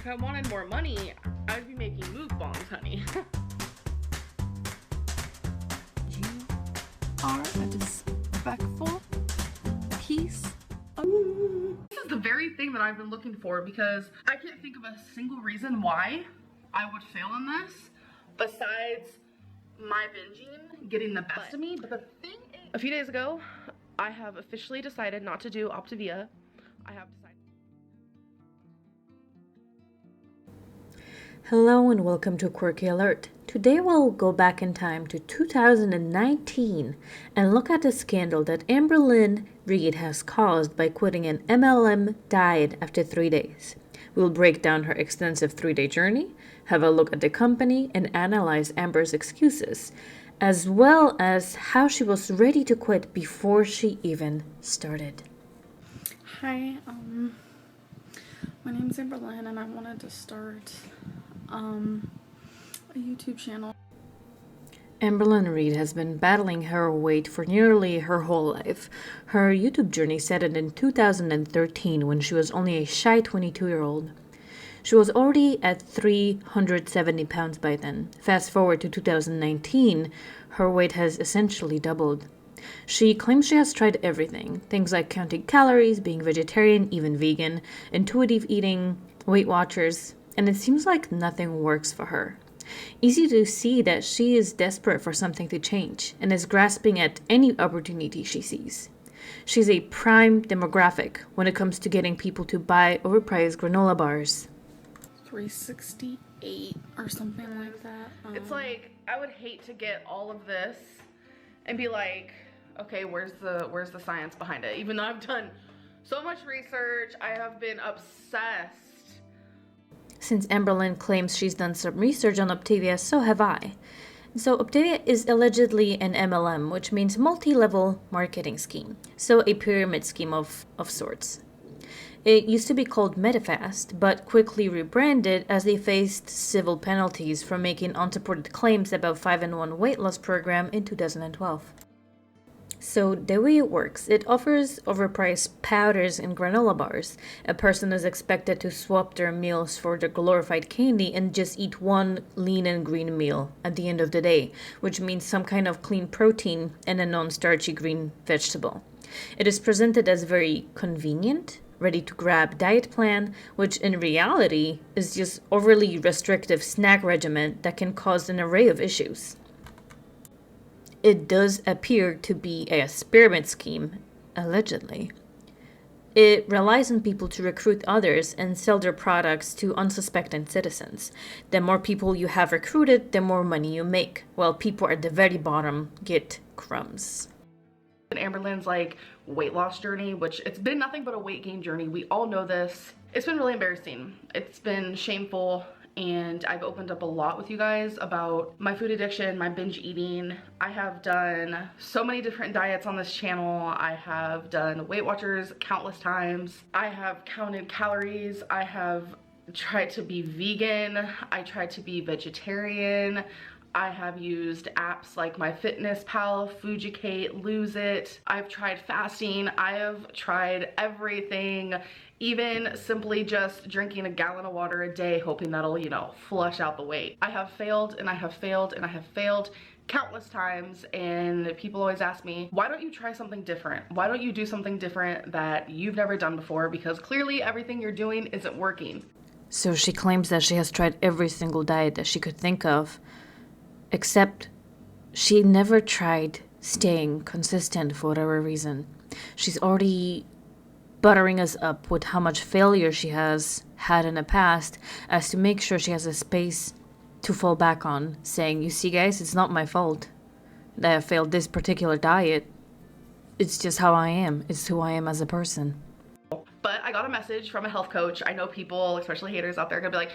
If I wanted more money, I'd be making mukbangs, honey. You are a disrespectful piece of... This is the very thing that I've been looking for, because I can't think of a single reason why I would fail in this besides my binging getting the best of me. But the thing is, a few days ago, I have officially decided not to do Optavia. I have decided. Hello and welcome to Quirky Alert. Today we'll go back in time to 2019 and look at the scandal that Amberlynn Reid has caused by quitting an MLM diet after 3 days. We'll break down her extensive 3-day journey, have a look at the company, and analyze Amber's excuses, as well as how she was ready to quit before she even started. Hi, my name's Amberlynn and I wanted to start a YouTube channel. Amberlynn Reid has been battling her weight for nearly her whole life. Her YouTube journey started in 2013 when she was only a shy 22-year-old. She was already at 370 pounds by then. Fast forward to 2019, her weight has essentially doubled. She claims she has tried everything, things like counting calories, being vegetarian, even vegan, intuitive eating, Weight Watchers, and it seems like nothing works for her. Easy to see that she is desperate for something to change and is grasping at any opportunity she sees. She's a prime demographic when it comes to getting people to buy overpriced granola bars. 368 or something like that. It's like, I would hate to get all of this and be like, okay, where's the science behind it? Even though I've done so much research, I have been obsessed. Since Amberlynn claims she's done some research on Octavia, so have I. So Octavia is allegedly an MLM, which means multi-level marketing scheme. So a pyramid scheme of sorts. It used to be called Medifast, but quickly rebranded as they faced civil penalties for making unsupported claims about 5-in-1 weight loss program in 2012. So the way it works, it offers overpriced powders and granola bars. A person is expected to swap their meals for the glorified candy and just eat one lean and green meal at the end of the day, which means some kind of clean protein and a non-starchy green vegetable. It is presented as very convenient, ready-to-grab diet plan, which in reality is just overly restrictive snack regimen that can cause an array of issues. It does appear to be a pyramid scheme, allegedly. It relies on people to recruit others and sell their products to unsuspecting citizens. The more people you have recruited, the more money you make, while people at the very bottom get crumbs. Amberlynn's like weight loss journey, which it's been nothing but a weight gain journey. We all know this. It's been really embarrassing. It's been shameful. And I've opened up a lot with you guys about my food addiction, my binge eating. I have done so many different diets on this channel. I have done Weight Watchers countless times. I have counted calories. I have tried to be vegan. I tried to be vegetarian. I have used apps like MyFitnessPal, Fujicate, Lose It. I've tried fasting. I have tried everything, even simply just drinking a gallon of water a day, hoping that'll, flush out the weight. I have failed and I have failed and I have failed countless times, and people always ask me, why don't you try something different? Why don't you do something different that you've never done before? Because clearly everything you're doing isn't working. So she claims that she has tried every single diet that she could think of, except she never tried staying consistent for whatever reason. She's already buttering us up with how much failure she has had in the past, as to make sure she has a space to fall back on, saying, you see guys, it's not my fault that I failed this particular diet. It's just how I am. It's who I am as a person. But I got a message from a health coach. I know people, especially haters out there, are gonna be like,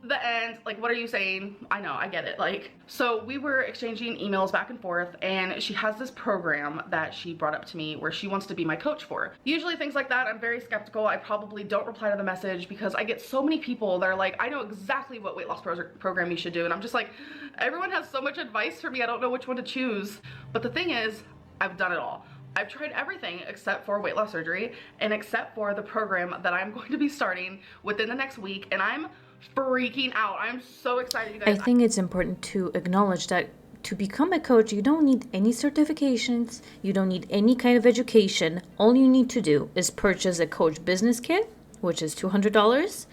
the end, like, what are you saying? I know, I get it. Like, so we were exchanging emails back and forth, and she has this program that she brought up to me where she wants to be my coach for. Usually things like that, I'm very skeptical. I probably don't reply to the message because I get so many people that are like, I know exactly what weight loss program you should do. And I'm just like, everyone has so much advice for me. I don't know which one to choose. But the thing is, I've done it all. I've tried everything except for weight loss surgery and except for the program that I'm going to be starting within the next week, and I'm freaking out. I'm so excited, you guys. I think it's important to acknowledge that to become a coach, you don't need any certifications, you don't need any kind of education. All you need to do is purchase a coach business kit, which is $200,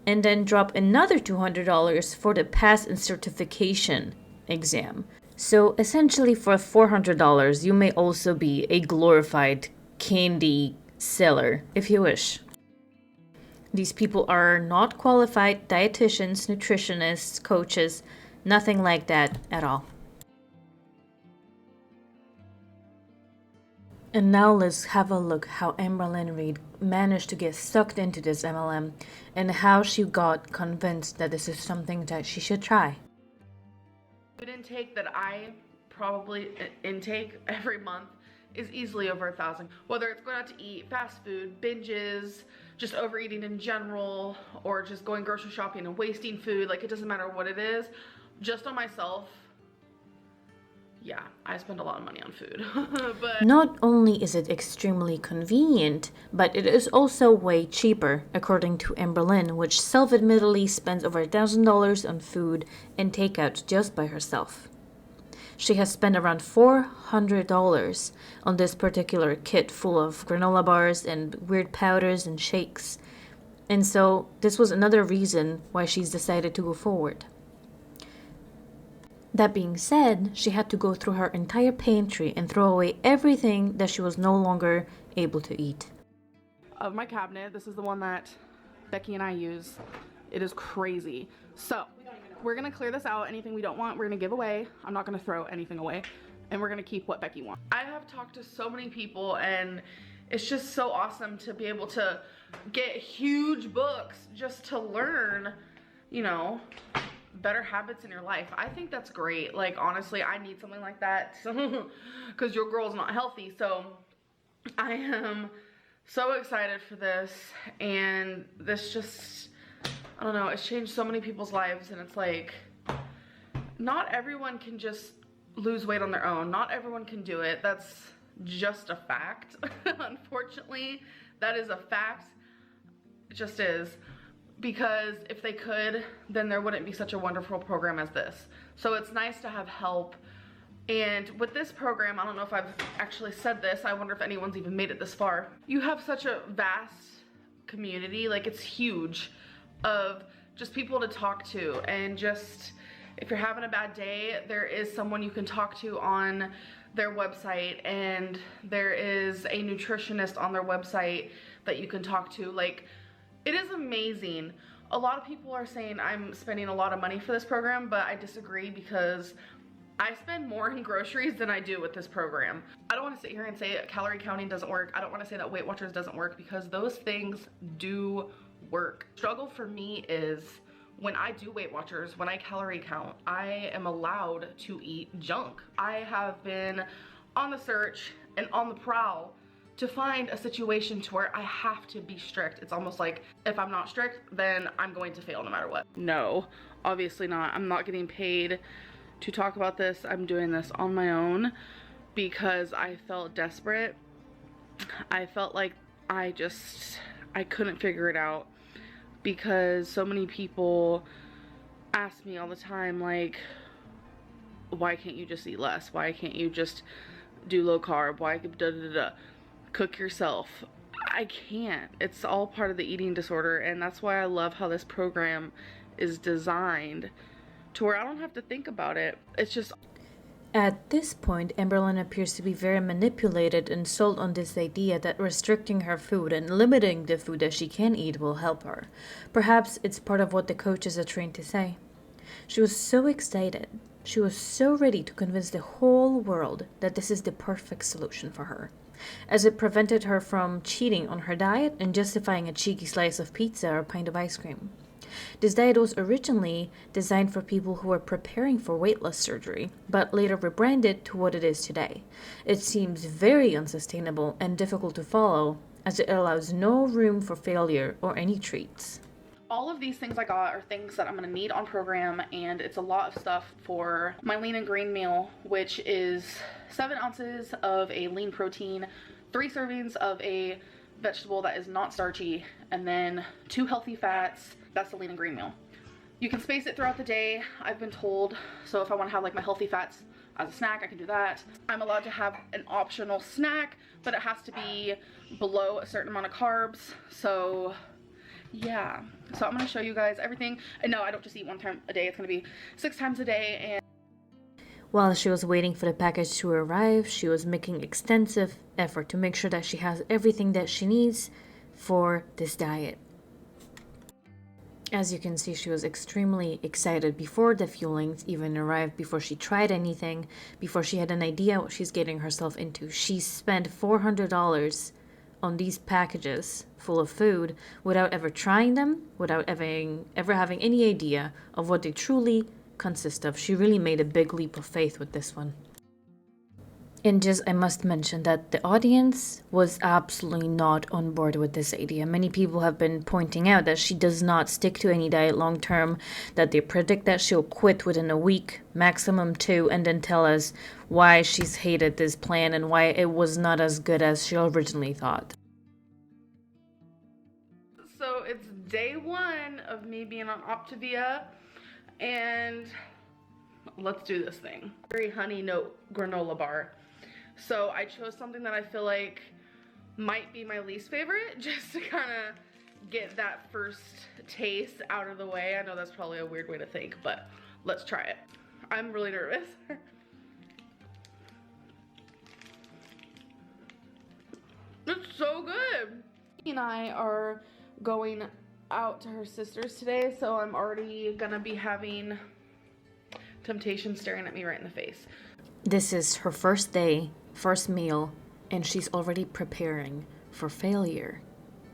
and then drop another $200 for the pass and certification exam. So essentially for $400, you may also be a glorified candy seller if you wish. These people are not qualified dietitians, nutritionists, coaches, nothing like that at all. And now let's have a look how Amberlynn Reid managed to get sucked into this MLM and how she got convinced that this is something that she should try. Food intake that I probably intake every month is easily over 1,000. Whether it's going out to eat, fast food, binges, just overeating in general, or just going grocery shopping and wasting food, like it doesn't matter what it is. Just on myself, yeah, I spend a lot of money on food. But not only is it extremely convenient, but it is also way cheaper, according to Amberlynn, which self-admittedly spends over $1,000 on food and takeout just by herself. She has spent around $400 on this particular kit full of granola bars and weird powders and shakes. And so this was another reason why she's decided to go forward. That being said, she had to go through her entire pantry and throw away everything that she was no longer able to eat. Of my cabinet, this is the one that Becky and I use. It is crazy. So we're gonna clear this out. Anything we don't want, we're gonna give away. I'm not gonna throw anything away, and we're gonna keep what Becky wants. I have talked to so many people, and it's just so awesome to be able to get huge books just to learn, you know, better habits in your life. I think that's great. Like, honestly, I need something like that because your girl's not healthy. So I am so excited for this, and this just, I don't know, it's changed so many people's lives. And it's like, not everyone can just lose weight on their own. Not everyone can do it. That's just a fact. Unfortunately, that is a fact. It just is. Because if they could, then there wouldn't be such a wonderful program as this. So it's nice to have help. And with this program, I don't know if I've actually said this, I wonder if anyone's even made it this far. You have such a vast community, like it's huge, of just people to talk to. And just, if you're having a bad day, there is someone you can talk to on their website, and there is a nutritionist on their website that you can talk to. Like, it is amazing. A lot of people are saying I'm spending a lot of money for this program, but I disagree because I spend more in groceries than I do with this program. I don't want to sit here and say calorie counting doesn't work. I don't want to say that Weight Watchers doesn't work, because those things do work. Struggle for me is when I do Weight Watchers, when I calorie count, I am allowed to eat junk. I have been on the search and on the prowl to find a situation to where I have to be strict. It's almost like if I'm not strict, then I'm going to fail no matter what. No, obviously not. I'm not getting paid to talk about this. I'm doing this on my own because I felt desperate. I felt like I couldn't figure it out, because so many people ask me all the time, like, why can't you just eat less? Why can't you just do low carb? Why cook yourself? I can't. It's all part of the eating disorder, and that's why I love how this program is designed to where I don't have to think about it. It's just... At this point, Amberlynn appears to be very manipulated and sold on this idea that restricting her food and limiting the food that she can eat will help her. Perhaps it's part of what the coaches are trained to say. She was so excited. She was so ready to convince the whole world that this is the perfect solution for her, as it prevented her from cheating on her diet and justifying a cheeky slice of pizza or a pint of ice cream. This diet was originally designed for people who were preparing for weight loss surgery, but later rebranded to what it is today. It seems very unsustainable and difficult to follow, as it allows no room for failure or any treats. All of these things I got are things that I'm going to need on program, and it's a lot of stuff for my lean and green meal, which is 7 ounces of a lean protein, 3 servings of a vegetable that is not starchy, and then 2 healthy fats. That's the lean and green meal. You can space it throughout the day, I've been told. So if I want to have like my healthy fats as a snack, I can do that. I'm allowed to have an optional snack, but it has to be below a certain amount of carbs. So yeah, so I'm gonna show you guys everything. And no, I don't just eat 1 time a day. It's gonna be 6 times a day. And while she was waiting for the package to arrive, she was making extensive effort to make sure that she has everything that she needs for this diet. As you can see, she was extremely excited before the fuelings even arrived, before she tried anything, before she had an idea what she's getting herself into. She spent $400 on these packages full of food without ever trying them, without ever having any idea of what they truly consist of. She really made a big leap of faith with this one. And just, I must mention that the audience was absolutely not on board with this idea. Many people have been pointing out that she does not stick to any diet long term, that they predict that she'll quit within a week, maximum 2, and then tell us why she's hated this plan and why it was not as good as she originally thought. so it's day 1 of me being on Optavia, and let's do this thing. Very honey note granola bar. So I chose something that I feel like might be my least favorite, just to kind of get that first taste out of the way. I know that's probably a weird way to think, but let's try it. I'm really nervous. It's so good. He and I are going out to her sister's today, so I'm already gonna be having temptation staring at me right in the face. This is her first day, first meal, and she's already preparing for failure.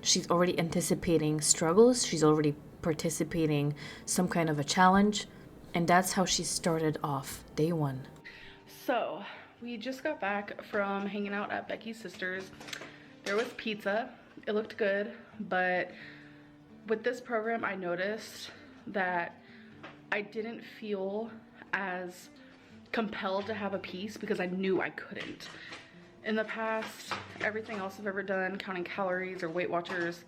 She's already anticipating struggles. She's already participating some kind of a challenge, and that's how she started off day 1. So we just got back from hanging out at Becky's sister's. There was pizza. It looked good, but with this program I noticed that I didn't feel as compelled to have a piece because I knew I couldn't. In the past, everything else I've ever done, counting calories or Weight Watchers,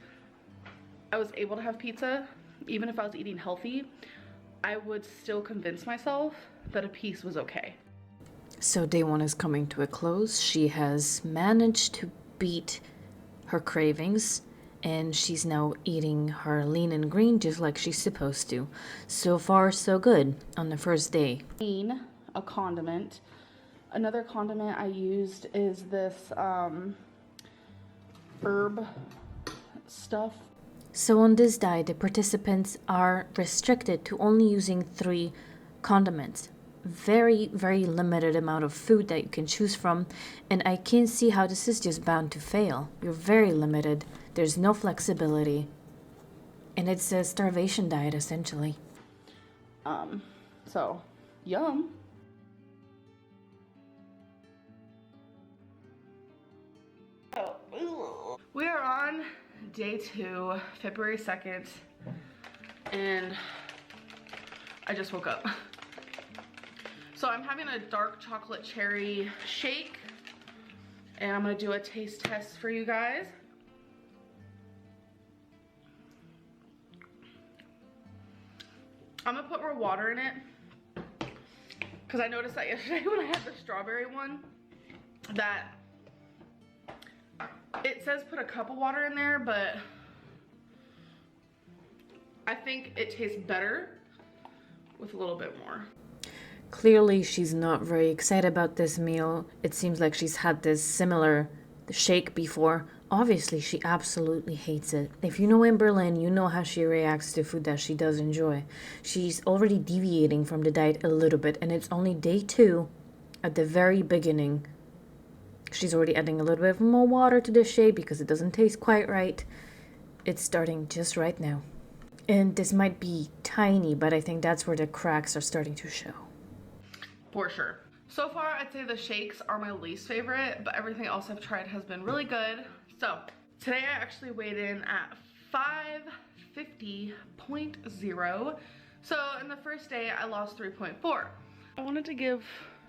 I was able to have pizza. Even if I was eating healthy, I would still convince myself that a piece was okay. So day 1 is coming to a close. She has managed to beat her cravings, and she's now eating her lean and green just like she's supposed to. So far, so good on the first day. A condiment. Another condiment I used is this herb stuff. So on this diet, the participants are restricted to only using 3 condiments. Very, very limited amount of food that you can choose from, and I can't see how this is just bound to fail. You're very limited. There's no flexibility, and it's a starvation diet essentially. So yum. We are on day 2, February 2nd, and I just woke up. So I'm having a dark chocolate cherry shake, and I'm gonna do a taste test for you guys. I'm gonna put more water in it, because I noticed that yesterday when I had the strawberry one, that it says put a cup of water in there, but I think it tastes better with a little bit more. Clearly, she's not very excited about this meal. It seems like she's had this similar shake before. Obviously, she absolutely hates it. If you know in Berlin, you know how she reacts to food that she does enjoy. She's already deviating from the diet a little bit, and it's only day 2 at the very beginning. She's already adding a little bit more water to the shake because it doesn't taste quite right. It's starting just right now. And this might be tiny, but I think that's where the cracks are starting to show. For sure. So far, I'd say the shakes are my least favorite, but everything else I've tried has been really good. So today I actually weighed in at 550.0. So in the first day, I lost 3.4. I wanted to give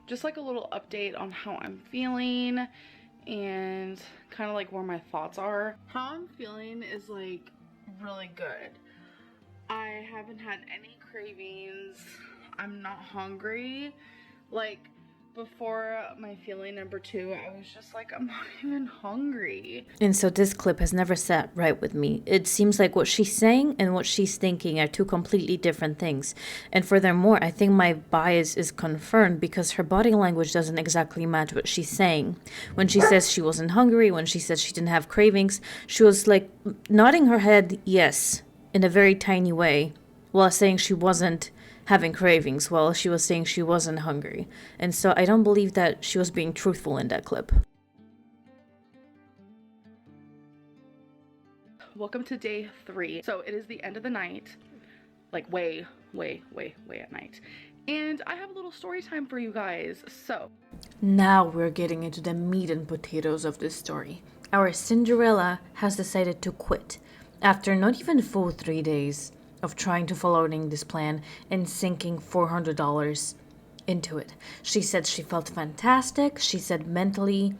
just like a little update on how I'm feeling and kind of like where my thoughts are. How I'm feeling is like really good. I haven't had any cravings. I'm not hungry. Like before my feeling number 2, I was just like, I'm not even hungry. And so this clip has never sat right with me. It seems like what she's saying and what she's thinking are two completely different things. And furthermore, I think my bias is confirmed because her body language doesn't exactly match what she's saying. When she says she wasn't hungry, when she says she didn't have cravings, she was like nodding her head yes in a very tiny way while saying she wasn't having cravings, while she was saying she wasn't hungry. And so I don't believe that she was being truthful in that clip. Welcome to day 3. So it is the end of the night, like way at night. And I have a little story time for you guys. So now we're getting into the meat and potatoes of this story. Our Cinderella has decided to quit after not even full 3 days of trying to following this plan and sinking $400 into it. She said she felt fantastic. She said mentally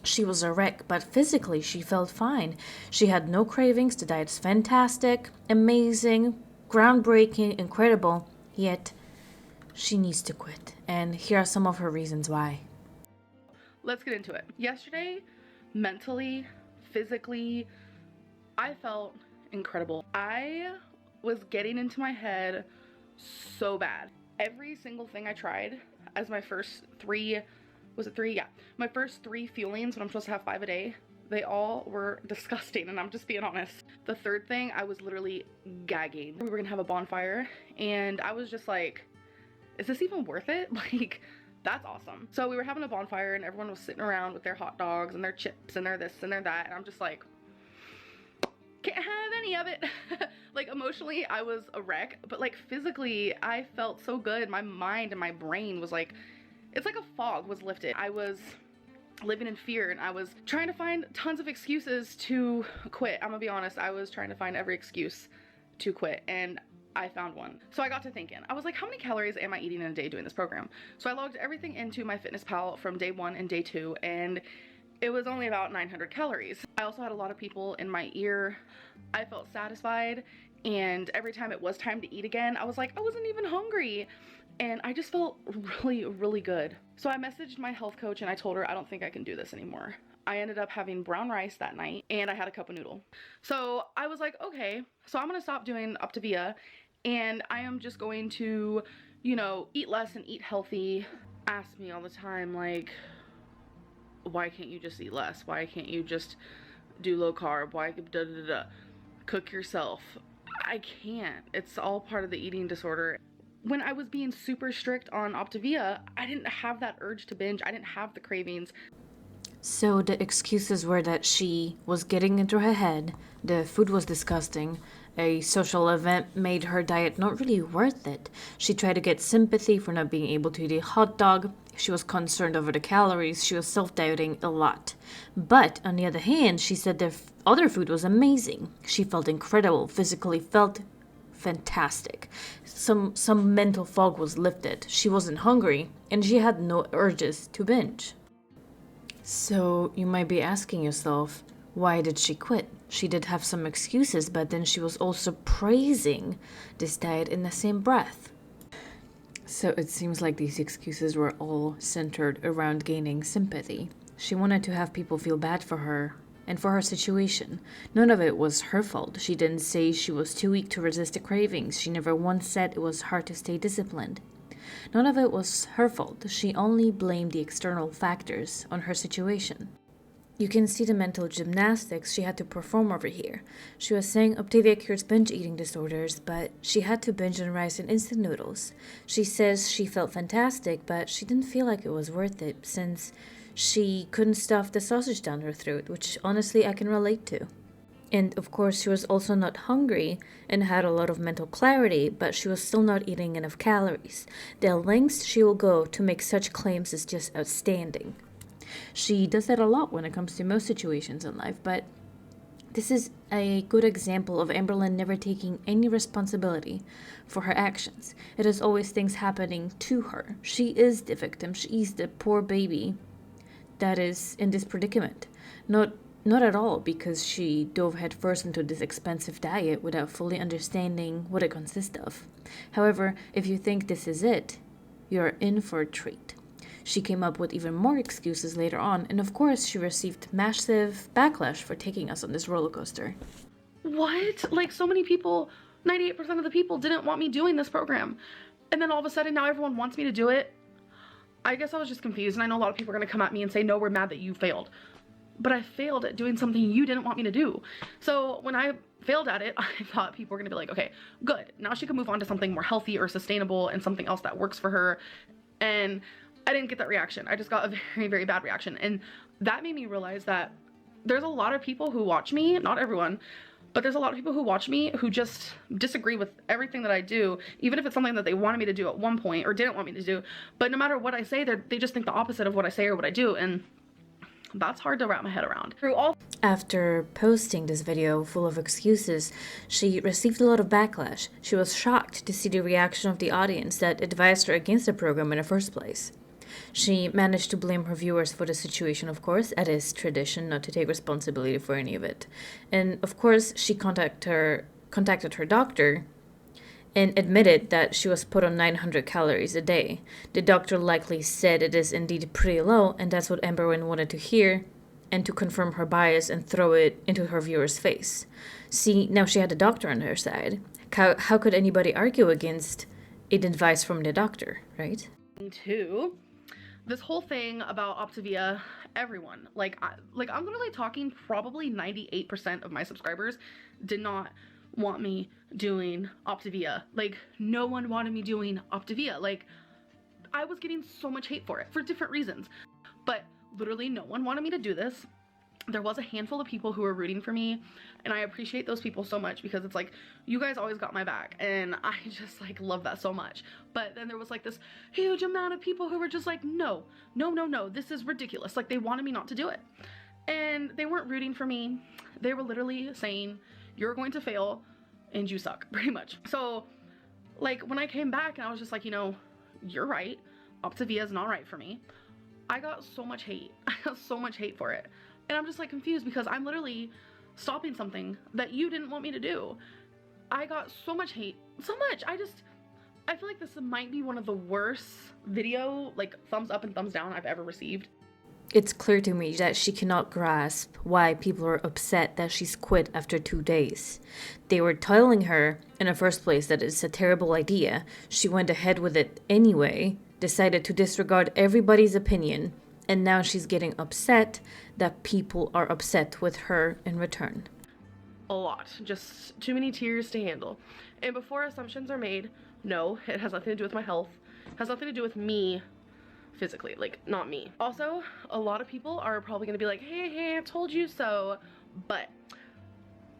she was a wreck, but physically she felt fine. She had no cravings. The diet's fantastic, amazing, groundbreaking, incredible. Yet she needs to quit. And here are some of her reasons why. let's get into it. Yesterday, mentally, physically, I felt incredible. I was getting into my head so bad. Every single thing I tried as my first 3, was it 3? Yeah. My first 3 fuelings when I'm supposed to have 5 a day, they all were disgusting, and I'm just being honest. The third thing, I was literally gagging. We were gonna have a bonfire, and I was just like, is this even worth it? Like, that's awesome. So we were having a bonfire, and everyone was sitting around with their hot dogs and their chips and their this and their that, and I'm just like, can't have any of it. Like, emotionally, I was a wreck, but like physically, I felt so good. My mind and my brain was like, it's like a fog was lifted. I was living in fear, and I was trying to find tons of excuses to quit. I'm gonna be honest, I was trying to find every excuse to quit, and I found one. So I got to thinking, I was like, how many calories am I eating in a day doing this program? So I logged everything into MyFitnessPal from day 1 and day 2, and it was only about 900 calories. I also had a lot of people in my ear. I felt satisfied, and every time it was time to eat again, I was like, I wasn't even hungry. And I just felt really, really good. So I messaged my health coach, and I told her I don't think I can do this anymore. I ended up having brown rice that night, and I had a cup of noodle. So I was like, okay, so I'm gonna stop doing Optavia, and I am just going to, you know, eat less and eat healthy. Ask me all the time, like, why can't you just eat less? Why can't you just do low carb? Why cook yourself? I can't. It's all part of the eating disorder. When I was being super strict on Optavia, I didn't have that urge to binge. I didn't have the cravings. So the excuses were that she was getting into her head, the food was disgusting, a social event made her diet not really worth it. She tried to get sympathy for not being able to eat a hot dog. She was concerned over the calories. She was self-doubting a lot. But on the other hand, she said the other food was amazing. She felt incredible, physically felt fantastic. Some mental fog was lifted. She wasn't hungry, and she had no urges to binge. So you might be asking yourself, why did she quit? She did have some excuses, but then she was also praising this diet in the same breath. So it seems like these excuses were all centered around gaining sympathy. She wanted to have people feel bad for her and for her situation. None of it was her fault. She didn't say she was too weak to resist the cravings. She never once said it was hard to stay disciplined. None of it was her fault. She only blamed the external factors on her situation. You can see the mental gymnastics she had to perform over here. She was saying Octavia cures binge eating disorders, but she had to binge on rice and instant noodles. She says she felt fantastic, but she didn't feel like it was worth it since she couldn't stuff the sausage down her throat, which honestly I can relate to. And of course, she was also not hungry and had a lot of mental clarity, but she was still not eating enough calories. The lengths she will go to make such claims is just outstanding. She does that a lot when it comes to most situations in life, but This is a good example of Amberlynn never taking any responsibility for her actions. It is always things happening to her. She is the victim. She is the poor baby that is in this predicament. Not at all because she dove headfirst into this expensive diet without fully understanding what it consists of. However, if you think this is it, you're in for a treat. She came up with even more excuses later on, and of course she received massive backlash for taking us on this roller coaster. What? Like, so many people, 98% of the people didn't want me doing this program. And then all of a sudden now everyone wants me to do it. I guess I was just confused, and I know a lot of people are going to come at me and say, no, we're mad that you failed. But I failed at doing something you didn't want me to do. So when I failed at it, I thought people were going to be like, okay, good. Now she can move on to something more healthy or sustainable and something else that works for her. And I didn't get that reaction. I just got a very, very bad reaction. And that made me realize that there's a lot of people who watch me, not everyone, but there's a lot of people who watch me who just disagree with everything that I do, even if it's something that they wanted me to do at one point or didn't want me to do. But no matter what I say, they just think the opposite of what I say or what I do. And that's hard to wrap my head around. After posting this video full of excuses, she received a lot of backlash. She was shocked to see the reaction of the audience that advised her against the program in the first place. She managed to blame her viewers for the situation, of course, as is tradition not to take responsibility for any of it. And of course, she contacted her doctor and admitted that she was put on 900 calories a day. The doctor likely said it is indeed pretty low, and that's what Amberlynn wanted to hear, and to confirm her bias and throw it into her viewer's face. See, now she had a doctor on her side. How could anybody argue against advice from the doctor, right? Two, this whole thing about Optavia, everyone, I'm literally talking probably 98% of my subscribers did not want me doing Optavia. Like, no one wanted me doing Optavia. Like, I was getting so much hate for it for different reasons, but literally no one wanted me to do this. There was a handful of people who were rooting for me, and I appreciate those people so much because it's like, you guys always got my back, and I just like love that so much. But then there was like this huge amount of people who were just like, no, this is ridiculous. Like, they wanted me not to do it, and they weren't rooting for me. They were literally saying, you're going to fail and you suck, pretty much. So like, when I came back and I was just like, you're right, Optavia is not right for me, I got so much hate. I got so much hate for it. And I'm just like confused because I'm literally stopping something that you didn't want me to do. I got so much hate, so much. I feel like this might be one of the worst video, like, thumbs up and thumbs down I've ever received. It's clear to me that she cannot grasp why people are upset that she's quit after 2 days. They were telling her in the first place that it's a terrible idea. She went ahead with it anyway, decided to disregard everybody's opinion, and now she's getting upset that people are upset with her in return. A lot. Just too many tears to handle. And before assumptions are made, no, it has nothing to do with my health. It has nothing to do with me physically, like, not me. Also, a lot of people are probably gonna be like, hey, I told you so. But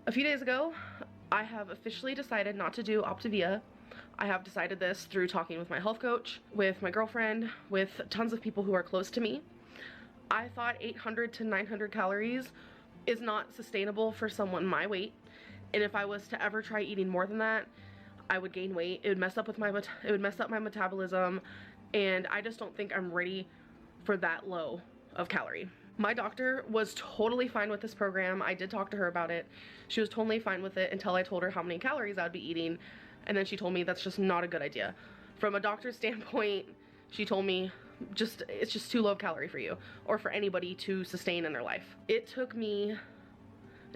a few days ago, I have officially decided not to do Optavia. I have decided this through talking with my health coach, with my girlfriend, with tons of people who are close to me. I thought 800 to 900 calories is not sustainable for someone my weight, and if I was to ever try eating more than that, I would gain weight. It would mess up my metabolism, and I just don't think I'm ready for that low of calorie. My doctor was totally fine with this program. I did talk to her about it. She was totally fine with it until I told her how many calories I'd be eating, and then she told me that's just not a good idea. From a doctor's standpoint, she told me it's just too low of calorie for you or for anybody to sustain in their life. It took me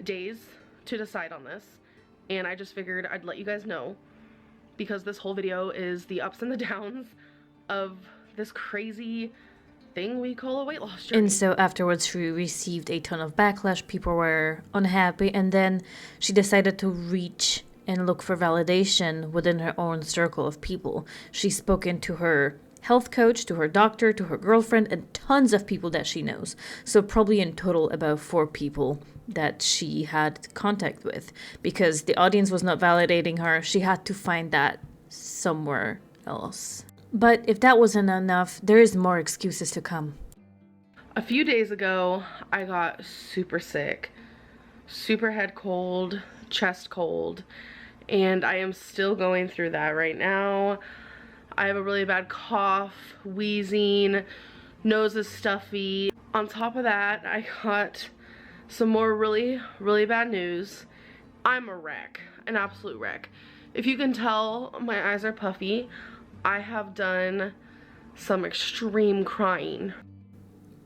days to decide on this, and I just figured I'd let you guys know because this whole video is the ups and the downs of this crazy thing we call a weight loss journey. And so afterwards she received a ton of backlash, people were unhappy, and then she decided to reach and look for validation within her own circle of people. She spoke into her health coach, to her doctor, to her girlfriend, and tons of people that she knows. So probably in total about 4 people that she had contact with. Because the audience was not validating her, she had to find that somewhere else. But if that wasn't enough, there is more excuses to come. A few days ago, I got super sick. super head cold, chest cold, and I am still going through that right now. I have a really bad cough, wheezing, nose is stuffy. On top of that, I got some more really bad news. I'm a wreck, an absolute wreck. If you can tell, my eyes are puffy. I have done some extreme crying.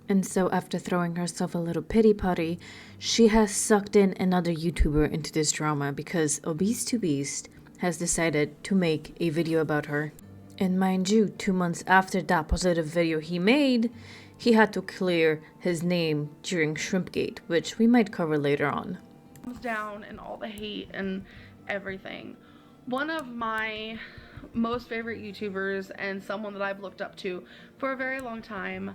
And so after throwing herself a little pity potty, she has sucked in another YouTuber into this drama because Obese2Beast has decided to make a video about her. And mind you, 2 months after that positive video he made, he had to clear his name during Shrimpgate, which we might cover later on. Down and all the hate and everything. One of my most favorite YouTubers and someone that I've looked up to for a very long time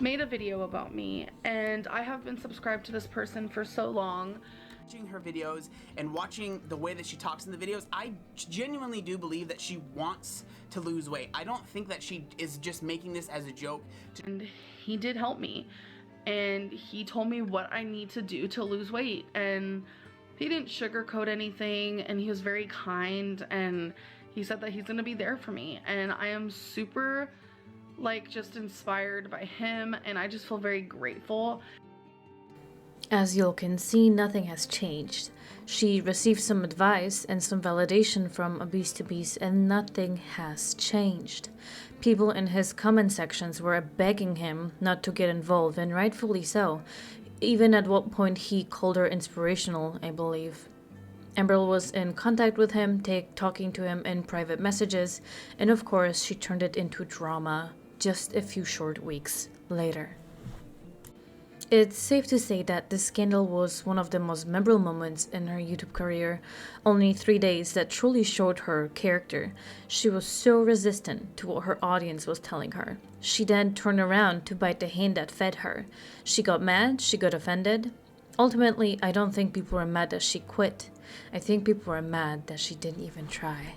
made a video about me, and I have been subscribed to this person for so long. Watching her videos and watching the way that she talks in the videos, I genuinely do believe that she wants to lose weight. I don't think that she is just making this as a joke. And he did help me, and he told me what I need to do to lose weight, and he didn't sugarcoat anything, and he was very kind, and he said that he's gonna be there for me, and I am super like just inspired by him, and I just feel very grateful. As you can see, nothing has changed. She received some advice and some validation from Obese2Beast, and nothing has changed. People in his comment sections were begging him not to get involved, and rightfully so. Even at what point he called her inspirational, I believe. Amber was in contact with him, talking to him in private messages, and of course she turned it into drama just a few short weeks later. It's safe to say that this scandal was one of the most memorable moments in her YouTube career. Only 3 days that truly showed her character. She was so resistant to what her audience was telling her. She then turned around to bite the hand that fed her. She got mad, she got offended. Ultimately, I don't think people were mad that she quit. I think people were mad that she didn't even try.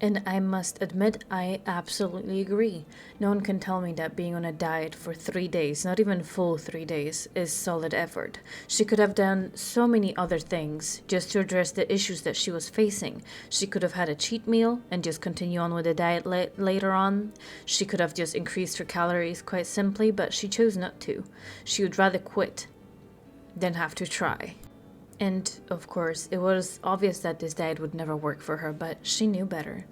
And I must admit, I absolutely agree. No one can tell me that being on a diet for 3 days, not even full 3 days, is solid effort. She could have done so many other things just to address the issues that she was facing. She could have had a cheat meal and just continue on with the diet later on. She could have just increased her calories quite simply, but she chose not to. She would rather quit than have to try. And, of course, it was obvious that this diet would never work for her, but she knew better.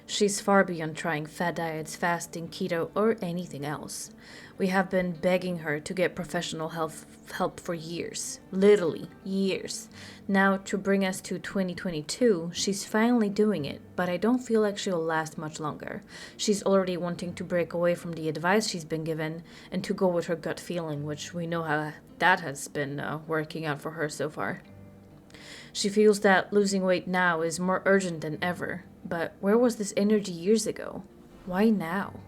She's far beyond trying fad diets, fasting, keto, or anything else. We have been begging her to get professional help for years. Literally, years. Now, to bring us to 2022, she's finally doing it, but I don't feel like she'll last much longer. She's already wanting to break away from the advice she's been given and to go with her gut feeling, which we know how that has been working out for her so far. She feels that losing weight now is more urgent than ever. But where was this energy years ago? Why now?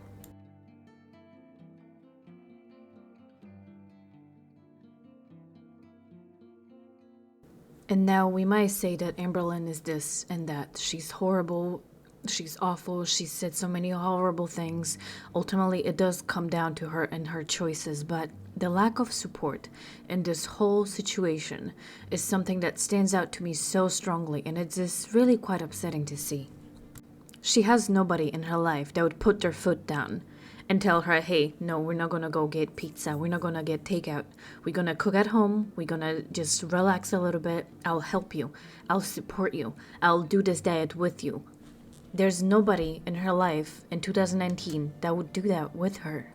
And now we might say that Amberlynn is this and that. She's horrible, she's awful, she said so many horrible things. Ultimately, it does come down to her and her choices, but the lack of support in this whole situation is something that stands out to me so strongly, and it's just really quite upsetting to see. She has nobody in her life that would put their foot down and tell her, hey, no, we're not gonna go get pizza, we're not gonna get takeout, we're gonna cook at home, we're gonna just relax a little bit, I'll help you, I'll support you, I'll do this diet with you. There's nobody in her life in 2019 that would do that with her.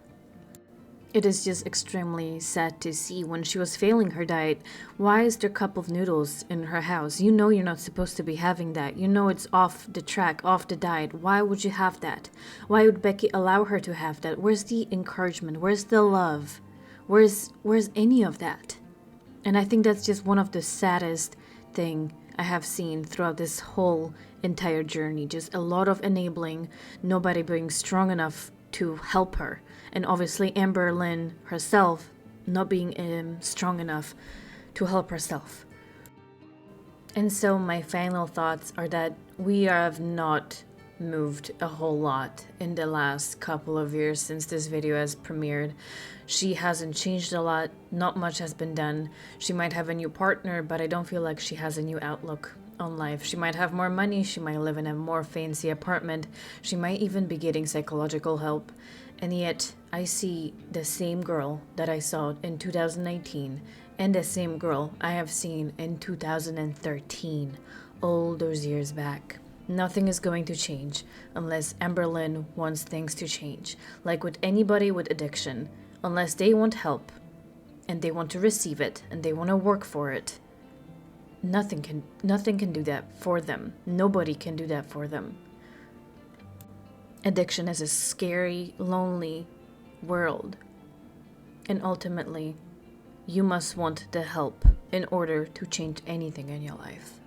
It is just extremely sad to see when she was failing her diet. Why is there a cup of noodles in her house? You know you're not supposed to be having that. You know it's off the track, off the diet. Why would you have that? Why would Becky allow her to have that? Where's the encouragement? Where's the love? Where's any of that? And I think that's just one of the saddest thing I have seen throughout this whole entire journey. Just a lot of enabling, nobody being strong enough to help her. And obviously Amberlynn herself not being strong enough to help herself. And so my final thoughts are that we have not moved a whole lot in the last couple of years since this video has premiered. She hasn't changed a lot, not much has been done. She might have a new partner, but I don't feel like she has a new outlook on life. She might have more money, she might live in a more fancy apartment, she might even be getting psychological help. And yet, I see the same girl that I saw in 2019 and the same girl I have seen in 2013, all those years back. Nothing is going to change unless Amberlynn wants things to change. Like with anybody with addiction, unless they want help and they want to receive it and they want to work for it, nothing can do that for them. Nobody can do that for them. Addiction is a scary, lonely world. And ultimately, you must want the help in order to change anything in your life.